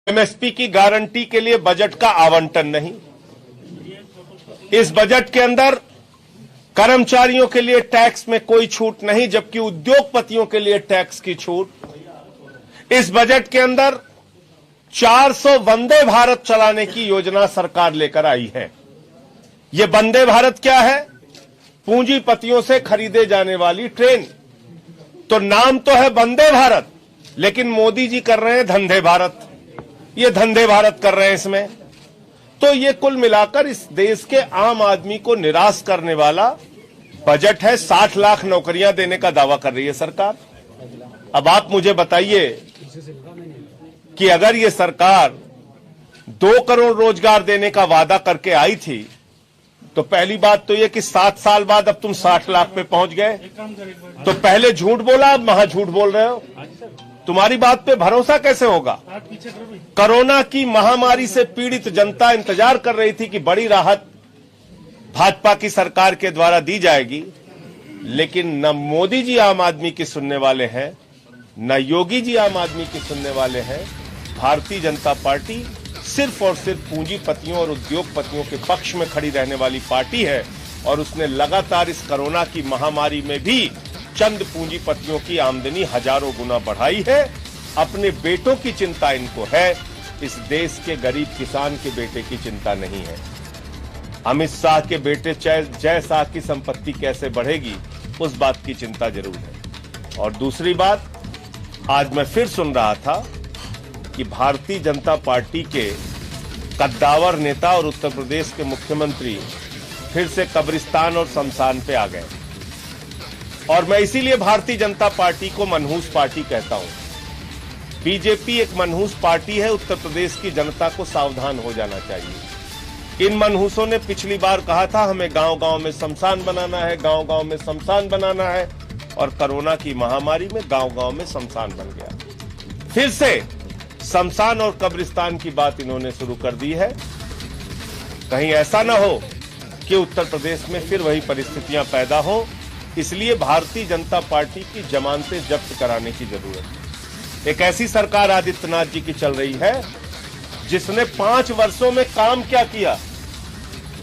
MSP की guarantee के लिए बजट का आवंटन नहीं। इस बजट के अंदर कर्मचारियों के लिए टैक्स में कोई छूट नहीं, जबकि उद्योगपतियों के लिए टैक्स की छूट। इस बजट के अंदर 400 वंदे भारत चलाने की योजना सरकार लेकर आई है। यह वंदे भारत क्या है? पूंजीपतियों से खरीदे जाने वाली ट्रेन। तो नाम तो है वंदे भारत, लेकिन मोदी जी कर रहे हैं धंधे भारत। ये धंधे भारत कर रहे हैं इसमें। तो ये कुल मिलाकर इस देश के आम आदमी को निराश करने वाला बजट है। 60 लाख नौकरियां देने का दावा कर रही है सरकार। अब आप मुझे बताइए कि अगर ये सरकार 2 करोड़ रोजगार देने का वादा करके आई थी, तो पहली बात तो ये कि 7 साल बाद अब तुम 60 लाख पे पहुंच गए। तो पहले झूठ बोला, अब महा झूठ बोल रहे हो। तुम्हारी बात पे भरोसा कैसे होगा? कोरोना की महामारी से पीड़ित जनता इंतजार कर रही थी कि बड़ी राहत भाजपा की सरकार के द्वारा दी जाएगी, लेकिन न मोदी जी आम आदमी की सुनने वाले हैं, न योगी जी आम आदमी की सुनने वाले हैं। भारतीय जनता पार्टी सिर्फ और सिर्फ पूंजीपतियों और उद्योगपतियों के पक्ष में खड़ी रहने वाली पार्टी है, और उसने लगातार इस कोरोना की महामारी में भी चंद पूंजीपतियों की आमदनी हजारों गुना बढ़ाई है। अपने बेटों की चिंता इनको है, इस देश के गरीब किसान के बेटे की चिंता नहीं है। अमित शाह के बेटे जय शाह की संपत्ति कैसे बढ़ेगी, उस बात की चिंता जरूर है। और दूसरी बात, आज मैं फिर सुन रहा था कि भारतीय जनता पार्टी के कद्दावर नेता और उत्तर प्रदेश के मुख्यमंत्री फिर से कब्रिस्तान और शमशान पे आ गए। और मैं इसीलिए भारतीय जनता पार्टी को मनहूस पार्टी कहता हूं। बीजेपी एक मनहूस पार्टी है। उत्तर प्रदेश की जनता को सावधान हो जाना चाहिए। इन मनहूसों ने पिछली बार कहा था हमें गांव-गांव में शमशान बनाना है, गांव-गांव में शमशान बनाना है, और कोरोना की महामारी में गांव-गांव में शमशान बन गया। फिर से शमशान और कब्रिस्तान की बात इन्होंने शुरू कर दी है। कहीं ऐसा ना हो कि उत्तर प्रदेश में फिर वही परिस्थितियां पैदा हो। इसलिए भारतीय जनता पार्टी की जमानतें जब्त कराने की जरूरत है। एक ऐसी सरकार आदित्यनाथ जी की चल रही है जिसने 5 वर्षों में काम क्या किया,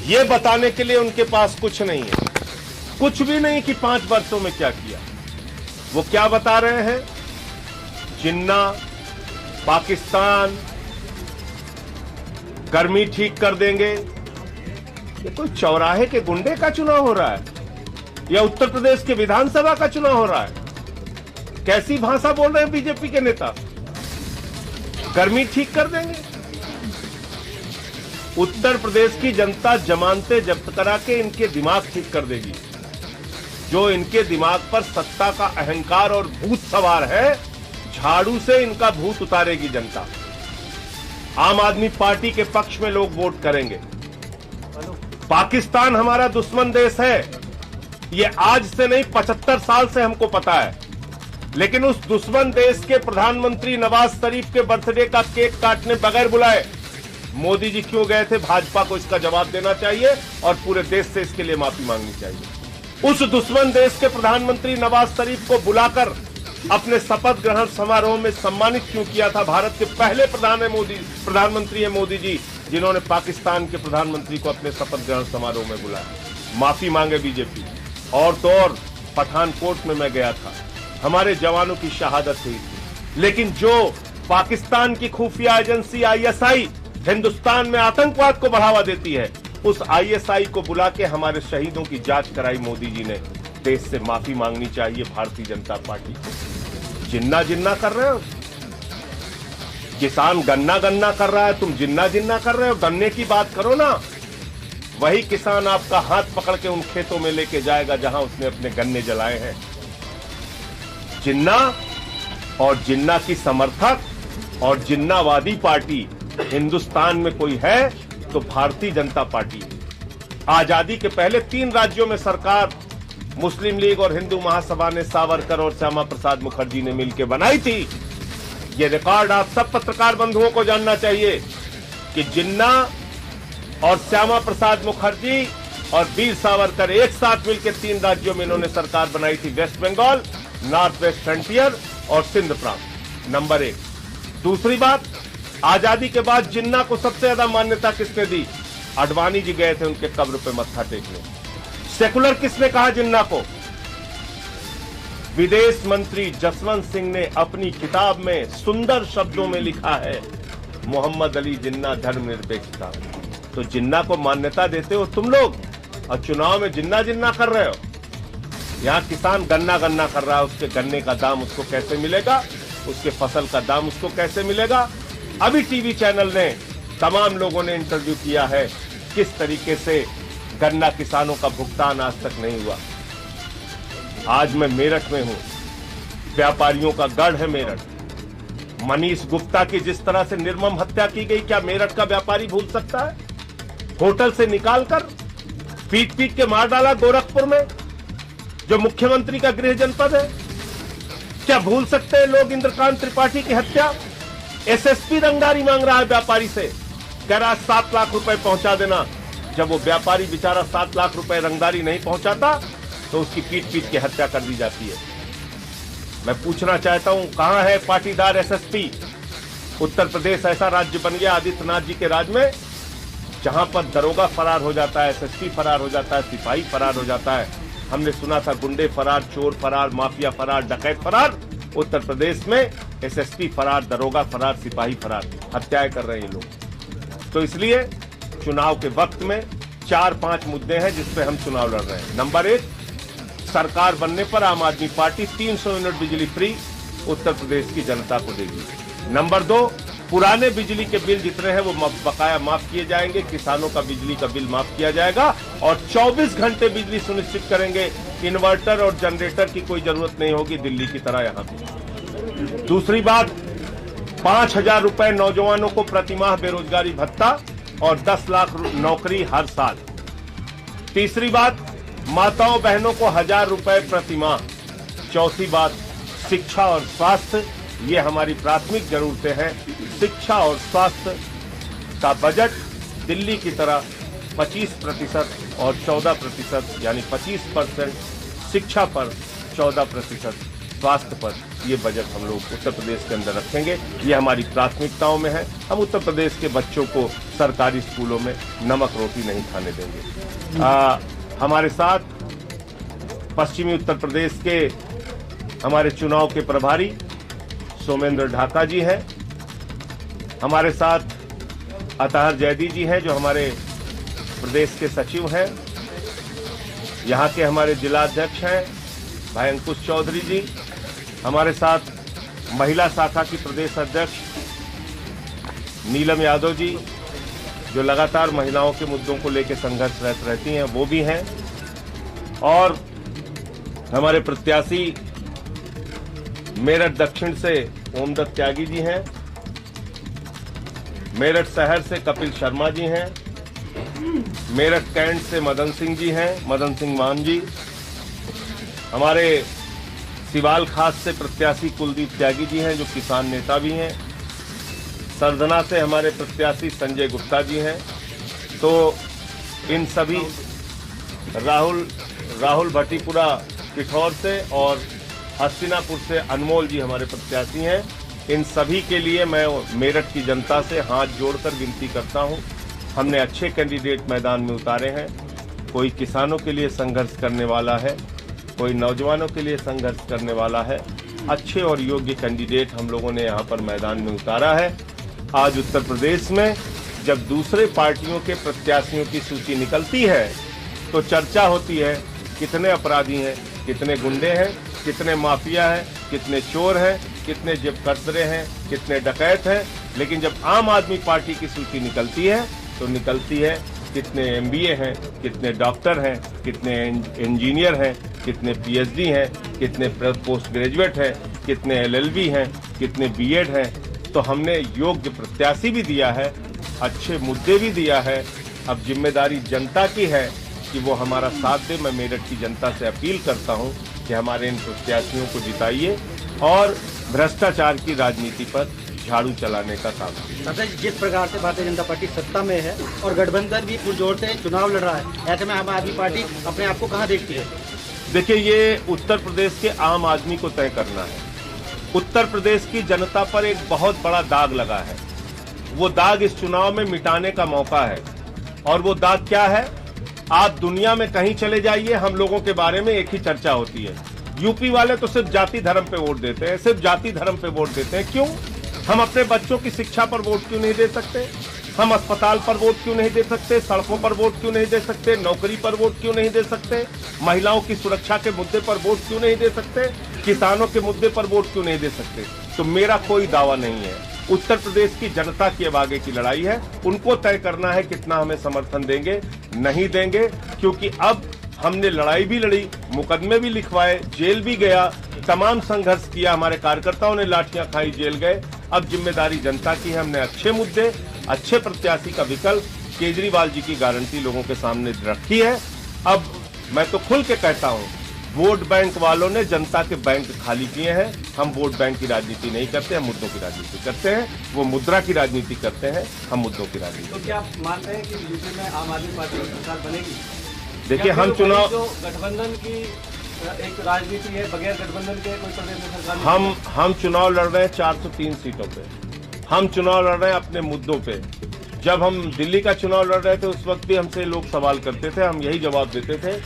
यह बताने के लिए उनके पास कुछ नहीं है। कुछ भी नहीं कि 5 वर्षों में क्या किया। वो क्या बता रहे हैं? जिन्ना, पाकिस्तान, गर्मी ठीक कर देंगे। ये कोई चौराहे के गुंडे का चुनाव हो रहा है या उत्तर प्रदेश के विधानसभा का चुनाव हो रहा है? कैसी भाषा बोल रहे हैं बीजेपी के नेता? गर्मी ठीक कर देंगे। उत्तर प्रदेश की जनता जमानतें जब्त करा के इनके दिमाग ठीक कर देगी। जो इनके दिमाग पर सत्ता का अहंकार और भूत सवार है, झाड़ू से इनका भूत उतारेगी जनता। आम आदमी पार्टी के पक्ष में लोग वोट करेंगे। पाकिस्तान हमारा दुश्मन देश है, ये आज से नहीं 75 साल से हमको पता है। लेकिन उस दुश्मन देश के प्रधानमंत्री नवाज शरीफ के बर्थडे का केक काटने बगैर बुलाए मोदी जी क्यों गए थे? भाजपा को इसका जवाब देना चाहिए और पूरे देश से इसके लिए माफी मांगनी चाहिए। उस दुश्मन देश के प्रधानमंत्री नवाज शरीफ को बुलाकर अपने शपथ ग्रहण समारोह में सम्मानित क्यों किया था? भारत के पहले प्रधानमंत्री है मोदी जी, जिन्होंने पाकिस्तान के प्रधानमंत्री को अपने शपथ ग्रहण समारोह में बुलाया। माफी मांगे बीजेपी। और तो और पठानकोट में मैं गया था, हमारे जवानों की शहादत हुई थी। लेकिन जो पाकिस्तान की खुफिया एजेंसी आईएसआई हिंदुस्तान में आतंकवाद को बढ़ावा देती है, उस आईएसआई को बुला के हमारे शहीदों की जांच कराई मोदी जी ने। देश से माफी मांगनी चाहिए भारतीय जनता पार्टी को। जिन्ना जिन्ना कर रहे हो। किसान गन्ना गन्ना कर रहा है, तुम जिन्ना जिन्ना कर रहे हो। गन्ने की बात करो ना। वही किसान आपका हाथ पकड़ के उन खेतों में लेके जाएगा जहां उसने अपने गन्ने जलाए हैं। जिन्ना और जिन्ना की समर्थक और जिन्नावादी पार्टी हिंदुस्तान में कोई है तो भारतीय जनता पार्टी है। आजादी के पहले 3 राज्यों में सरकार मुस्लिम लीग और हिंदू महासभा ने सावरकर और श्यामा प्रसाद मुखर्जी ने मिलकर बनाई थी। यह रिकॉर्ड आप सब पत्रकार बंधुओं को जानना चाहिए कि जिन्ना और श्यामा प्रसाद मुखर्जी और वीर सावरकर एक साथ मिलकर 3 राज्यों में इन्होंने सरकार बनाई थी। वेस्ट बंगाल, नॉर्थ वेस्ट फ्रंटियर और सिंध प्रांत। नंबर 1। दूसरी बात, आजादी के बाद जिन्ना को सबसे ज्यादा मान्यता किसने दी? आडवाणी जी गए थे उनके कब्र पे मत्था टेकने। सेकुलर किसने कहा जिन्ना को? विदेश मंत्री जसवंत सिंह ने अपनी किताब में सुंदर शब्दों में लिखा है, मोहम्मद अली जिन्ना धर्मनिरपेक्षता। तो जिन्ना को मान्यता देते हो तुम लोग, और चुनाव में जिन्ना जिन्ना कर रहे हो। यहां किसान गन्ना गन्ना कर रहा है, उसके गन्ने का दाम उसको कैसे मिलेगा? उसके फसल का दाम उसको कैसे मिलेगा? अभी टीवी चैनल ने, तमाम लोगों ने इंटरव्यू किया है किस तरीके से गन्ना किसानों का भुगतान आज तक नहीं हुआ। आज मैं मेरठ में हूं, व्यापारियों का गढ़ है मेरठ। मनीष गुप्ता की जिस तरह से निर्मम हत्या की गई, क्या मेरठ का व्यापारी भूल सकता है? होटल से निकालकर पीट पीट के मार डाला गोरखपुर में, जो मुख्यमंत्री का गृह जनपद है। क्या भूल सकते हैं लोग इंद्रकांत त्रिपाठी की हत्या? एसएसपी रंगदारी मांग रहा है व्यापारी से, कह रहा 7 लाख रुपए पहुंचा देना। जब वो व्यापारी बेचारा 7 लाख रुपए रंगदारी नहीं पहुंचाता तो उसकी पीट पीट के हत्या कर दी जाती है। मैं पूछना चाहता हूं, कहां है पाटीदार एसएसपी? उत्तर प्रदेश ऐसा राज्य बन गया आदित्यनाथ जी के राज में, जहां पर दरोगा फरार हो जाता है, एसएसपी फरार हो जाता है, सिपाही फरार हो जाता है। हमने सुना था गुंडे फरार, चोर फरार, माफिया फरार, डकैत फरार। उत्तर प्रदेश में एसएसपी फरार, दरोगा फरार, सिपाही फरार, हत्याएं कर रहे हैं लोग। तो इसलिए चुनाव के वक्त में 4-5 मुद्दे हैं जिस पे हम चुनाव लड़ रहे हैं। नंबर 1, सरकार बनने पर आम आदमी पार्टी 300 यूनिट बिजली फ्री उत्तर प्रदेश की जनता को देगी। नंबर 2, पुराने बिजली के बिल जितने हैं वो बकाया माफ किए जाएंगे, किसानों का बिजली का बिल माफ किया जाएगा और 24 घंटे बिजली सुनिश्चित करेंगे। इन्वर्टर और जनरेटर की कोई जरूरत नहीं होगी दिल्ली की तरह यहां पे। दूसरी बात, 5,000 रुपए नौजवानों को प्रतिमाह बेरोजगारी भत्ता और 10 लाख नौकरी हर साल। तीसरी बात, माताओं बहनों को 1,000 रुपए प्रतिमाह। चौथी बात, शिक्षा और स्वास्थ्य, ये हमारी प्राथमिक जरूरतें हैं। शिक्षा और स्वास्थ्य का बजट दिल्ली की तरह 25% और 14%, यानी 25% शिक्षा पर, 14% स्वास्थ्य पर, ये बजट हम लोग उत्तर प्रदेश के अंदर रखेंगे। ये हमारी प्राथमिकताओं में है। हम उत्तर प्रदेश के बच्चों को सरकारी स्कूलों में नमक रोटी नहीं खाने देंगे। हमारे साथ पश्चिमी उत्तर प्रदेश के हमारे चुनाव के प्रभारी सोमेंद्र ढाका जी हैं। हमारे साथ अतहर जैदी जी हैं जो हमारे प्रदेश के सचिव हैं। यहाँ के हमारे जिलाध्यक्ष हैं भाई अंकुश चौधरी जी। हमारे साथ महिला शाखा की प्रदेश अध्यक्ष नीलम यादव जी, जो लगातार महिलाओं के मुद्दों को लेकर संघर्षरत रहती हैं, वो भी हैं। और हमारे प्रत्याशी मेरठ दक्षिण से ओमदत्त त्यागी जी हैं। मेरठ शहर से कपिल शर्मा जी हैं। मेरठ कैंट से मदन सिंह जी हैं, मदन सिंह मान जी। हमारे सिवाल खास से प्रत्याशी कुलदीप त्यागी जी हैं, जो किसान नेता भी हैं। सरधना से हमारे प्रत्याशी संजय गुप्ता जी हैं। तो इन सभी राहुल भट्टीपुरा पिठौर से और हस्तिनापुर से अनमोल जी हमारे प्रत्याशी हैं। इन सभी के लिए मैं मेरठ की जनता से हाथ जोड़कर विनती करता हूं, हमने अच्छे कैंडिडेट मैदान में उतारे हैं। कोई किसानों के लिए संघर्ष करने वाला है, कोई नौजवानों के लिए संघर्ष करने वाला है। अच्छे और योग्य कैंडिडेट हम लोगों ने यहाँ पर मैदान में उतारा है। आज उत्तर प्रदेश में जब दूसरे पार्टियों के प्रत्याशियों की सूची निकलती है तो चर्चा होती है कितने अपराधी हैं, कितने गुंडे हैं, कितने माफिया हैं, कितने चोर हैं, कितने जेब कतरे हैं, कितने डकैत हैं। लेकिन जब आम आदमी पार्टी की सूची निकलती है तो निकलती है कितने MBA हैं, कितने डॉक्टर हैं, कितने इंजीनियर हैं, कितने PhD हैं, कितने पोस्ट ग्रेजुएट हैं, कितने LLB हैं, कितने B.Ed हैं। तो हमने योग्य प्रत्याशी भी दिया है, अच्छे मुद्दे भी दिया है। अब जिम्मेदारी जनता की है कि वो हमारा साथ दे। मैं मेरठ की जनता से अपील करता हूं कि हमारे इन प्रत्याशियों को जिताइए और भ्रष्टाचार की राजनीति पर झाड़ू चलाने का काम कीजिए। जिस प्रकार से भारतीय जनता पार्टी सत्ता में है और गठबंधन भी पुरजोर से चुनाव लड़ रहा है, ऐसे में आम आदमी पार्टी अपने आप को कहां देखती है? देखिए, ये उत्तर प्रदेश के आम आदमी को तय करना है। उत्तर प्रदेश की जनता पर एक बहुत बड़ा दाग लगा है। वो दाग इस चुनाव में मिटाने का मौका है। और वो दाग क्या है? आप दुनिया में कहीं चले जाइए, हम लोगों के बारे में एक ही चर्चा होती है। यूपी वाले तो सिर्फ जाति धर्म पे वोट देते हैं, सिर्फ जाति धर्म पे वोट देते हैं। क्यों? हम अपने बच्चों की शिक्षा पर वोट क्यों नहीं दे सकते? हम अस्पताल पर वोट क्यों नहीं दे सकते? सड़कों पर वोट क्यों नहीं दे सकते? नौकरी पर वोट क्यों नहीं दे सकते? महिलाओं की सुरक्षा के मुद्दे पर वोट क्यों नहीं दे सकते? किसानों के मुद्दे पर वोट क्यों नहीं दे सकते? तो मेरा कोई दावा नहीं है। उत्तर प्रदेश की जनता की अब आगे की लड़ाई है, उनको तय करना है कितना हमें समर्थन देंगे, नहीं देंगे। क्योंकि अब हमने लड़ाई भी लड़ी, मुकदमे भी लिखवाए, जेल भी गया, तमाम संघर्ष किया, हमारे कार्यकर्ताओं ने लाठियां खाई, जेल गए। अब जिम्मेदारी जनता की है। हमने अच्छे मुद्दे, अच्छे प्रत्याशी का विकल्प, केजरीवाल जी की गारंटी लोगों के सामने रखी है। अब मैं तो खुल के कहता हूं, वोट बैंक वालों ने जनता के बैंक खाली किए हैं। हम वोट बैंक की राजनीति नहीं करते, हम मुद्दों की राजनीति करते हैं। वो मुद्रा की राजनीति करते हैं, हम मुद्दों की राजनीति। तो क्या आप मानते हैं कि यूपी में आम आदमी पार्टी की सरकार बनेगी? देखिए, हम चुनाव, जो गठबंधन की एक राजनीति है, बगैर गठबंधन के कोई प्रदेश में सरकार हम चुनाव लड़ रहे हैं 403 सीटों पे। हम चुनाव लड़ रहे हैं अपने मुद्दों पे। जब हम दिल्ली का चुनाव लड़ रहे थे उस वक्त भी हमसे लोग सवाल करते थे, हम यही जवाब देते थे,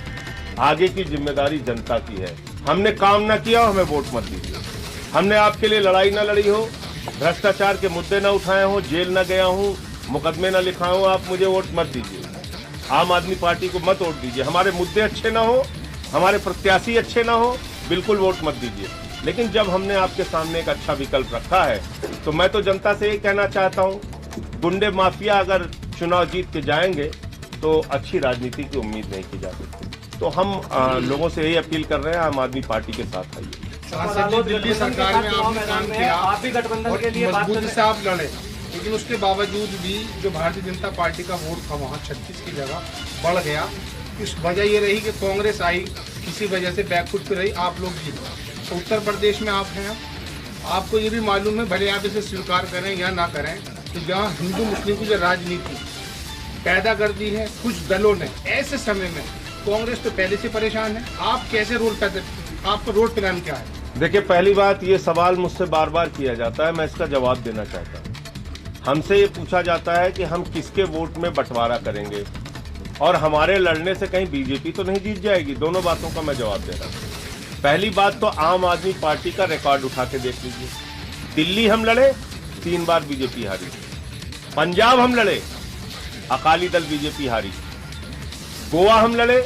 आगे की जिम्मेदारी जनता की है। हमने काम ना किया, हमें वोट मत दीजिए। हमने आपके लिए लड़ाई ना लड़ी हो, भ्रष्टाचार के मुद्दे ना उठाए हो, जेल ना गया हूं, मुकदमे ना लिखा हूं, आप मुझे वोट मत दीजिए। आम आदमी पार्टी को मत वोट दीजिए। हमारे मुद्दे अच्छे ना हो, हमारे प्रत्याशी अच्छे ना हो, बिल्कुल वोट मत दीजिए। लेकिन जब हमने आपके सामने एक अच्छा विकल्प रखा है, तो मैं तो जनता से यही कहना चाहता हूं, गुंडे माफिया अगर चुनाव जीत के जाएंगे तो अच्छी राजनीति की उम्मीद नहीं की जा सकती। तो हम लोगों से यही अपील कर रहे हैं, आम आदमी पार्टी के साथ आइए। सांसद जी, दिल्ली सरकार में आपने काम किया, आप भी गठबंधन के लिए मजबूती से आप लड़े, लेकिन उसके बावजूद भी जो भारतीय जनता पार्टी का वोट था वहाँ 36 की जगह बढ़ गया। इस वजह ये रही कि कांग्रेस आई, किसी वजह से बैकफुट पे रही, आप लोग जीत गए। तो उत्तर प्रदेश में आप हैं, आपको ये भी मालूम है, भले आप इसे स्वीकार करें या ना करें, कि जहाँ हिंदू मुस्लिम की जो राजनीति पैदा कर दी है कुछ दलों ने, ऐसे समय में कांग्रेस तो पहले से परेशान है। आप कैसे आपका रोड प्लान क्या है? देखिए, पहली बात, ये सवाल मुझसे बार बार किया जाता है, मैं इसका जवाब देना चाहता हूँ। हमसे ये पूछा जाता है कि हम किसके वोट में बंटवारा करेंगे, और हमारे लड़ने से कहीं बीजेपी तो नहीं जीत जाएगी। दोनों बातों का मैं जवाब दे रहा हूँ। पहली बात तो आम आदमी पार्टी का रिकॉर्ड उठा के देख लीजिए। दिल्ली हम लड़े, 3 बार बीजेपी हारी। पंजाब हम लड़े, अकाली दल बीजेपी हारी। गोवा हम लड़े,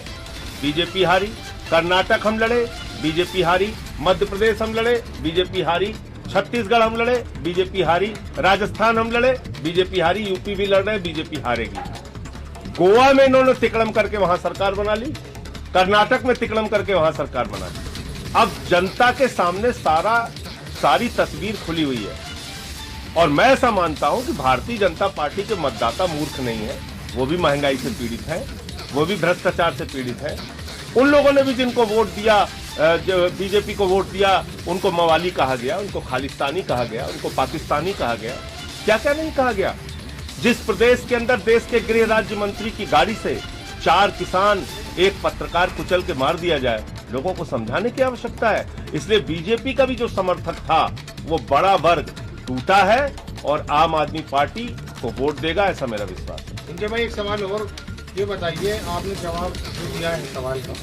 बीजेपी हारी। कर्नाटक हम लड़े, बीजेपी हारी। मध्य प्रदेश हम लड़े, बीजेपी हारी। छत्तीसगढ़ हम लड़े, बीजेपी हारी। राजस्थान हम लड़े, बीजेपी हारी। यूपी भी लड़ रहे, बीजेपी हारेगी। गोवा में इन्होंने तिकड़म करके वहां सरकार बना ली, कर्नाटक में तिकड़म करके वहां सरकार बना ली। अब जनता के सामने सारी तस्वीर खुली हुई है। और मैं ऐसा मानता हूं कि भारतीय जनता पार्टी के मतदाता मूर्ख नहीं है, वो भी महंगाई से पीड़ित हैं, वो भी भ्रष्टाचार से पीड़ित हैं। उन लोगों ने भी जिनको वोट दिया, जो बीजेपी को वोट दिया, उनको मवाली कहा गया, उनको खालिस्तानी कहा गया, उनको पाकिस्तानी कहा गया, क्या क्या नहीं कहा गया। जिस प्रदेश के अंदर देश के गृह राज्य मंत्री की गाड़ी से 4 किसान, 1 पत्रकार कुचल के मार दिया जाए, लोगों को समझाने की आवश्यकता है। इसलिए बीजेपी का भी जो समर्थक था, वो बड़ा वर्ग टूटा है और आम आदमी पार्टी को वोट देगा, ऐसा मेरा विश्वास है। संजय भाई, एक सवाल और ये बताइए, आपने जवाब जो दिया है सवाल का,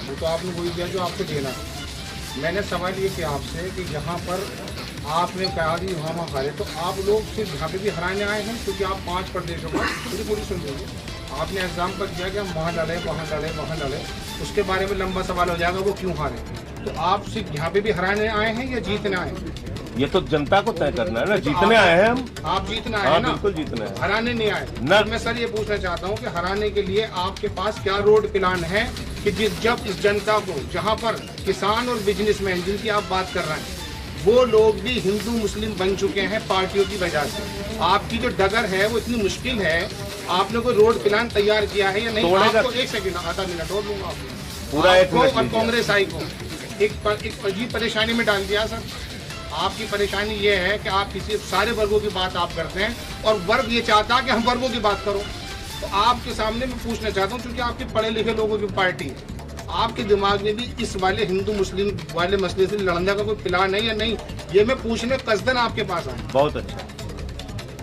वो तो आपने वही दिया जो आपको देना है। मैंने सवाल ये किया आपसे कि यहाँ पर आपने कहा कि वहाँ हारे, तो आप लोग सिर्फ यहाँ पे भी हराने आए हैं, क्योंकि आप 5 प्रदेशों का पूरी सुन लीजिए, आपने एग्जाम्पल दिया कि हम वहाँ लड़े, वहाँ लड़े, वहाँ लड़े, उसके बारे में लंबा सवाल हो जाएगा वो क्यों हारे। तो आप सिर्फ यहाँ पे भी हराने आए हैं या जीतने आए हैं? ये तो जनता को तय करना है ना। जीतने आए हैं हम। आप जीतना है ना? बिल्कुल जीतना है, हराने नहीं आए ना। मैं सर ये पूछना चाहता हूँ कि हराने के लिए आपके पास क्या रोड प्लान है कि जब इस जनता को, जहाँ पर किसान और बिजनेसमैन जिनकी आप बात कर रहे हैं, वो लोग भी हिंदू मुस्लिम बन चुके हैं पार्टियों की वजह से, आपकी जो डगर है वो इतनी मुश्किल है, आपने कोई रोड प्लान तैयार किया है या नहीं? आपको 1 सेकंड, आधा मिनट और लूंगा पूरा, 1 मिनट। और कांग्रेस आई को एक अजीब परेशानी में डाल दिया सर। आपकी परेशानी ये है कि आप किसी सारे वर्गों की बात आप करते हैं और वर्ग ये चाहता है कि हम वर्गों की बात करो। तो आपके सामने मैं पूछना चाहता हूँ, क्योंकि आपके पढ़े लिखे लोगों की पार्टी है, आपके दिमाग में भी इस वाले हिंदू मुस्लिम वाले मसले से लड़ने का कोई प्लान है या नहीं? ये मैं पूछने कसदन आपके पास आया। बहुत अच्छा,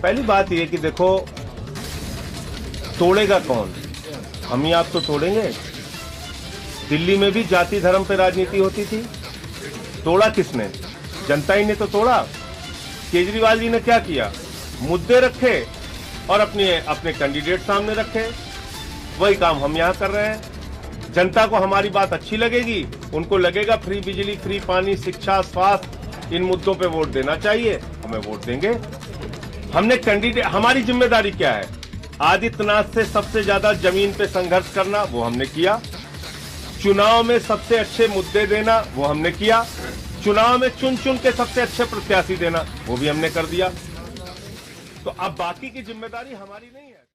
पहली बात यह कि देखो, तोड़ेगा कौन? हम ही आप तो तोड़ेंगे। दिल्ली में भी जाति धर्म पे राजनीति होती थी, तोड़ा किसने? जनता ही ने तो तोड़ा। केजरीवाल जी ने क्या किया? मुद्दे रखे और अपने कैंडिडेट सामने रखे। वही काम हम यहां कर रहे हैं। जनता को हमारी बात अच्छी लगेगी, उनको लगेगा फ्री बिजली, फ्री पानी, शिक्षा, स्वास्थ्य, इन मुद्दों पे वोट देना चाहिए, हमें वोट देंगे। हमने कैंडिडेट, हमारी जिम्मेदारी क्या है? आदित्यनाथ से सबसे ज्यादा जमीन पे संघर्ष करना, वो हमने किया। चुनाव में सबसे अच्छे मुद्दे देना, वो हमने किया। चुनाव में चुन चुन के सबसे अच्छे प्रत्याशी देना, वो भी हमने कर दिया। तो अब बाकी की जिम्मेदारी हमारी नहीं है।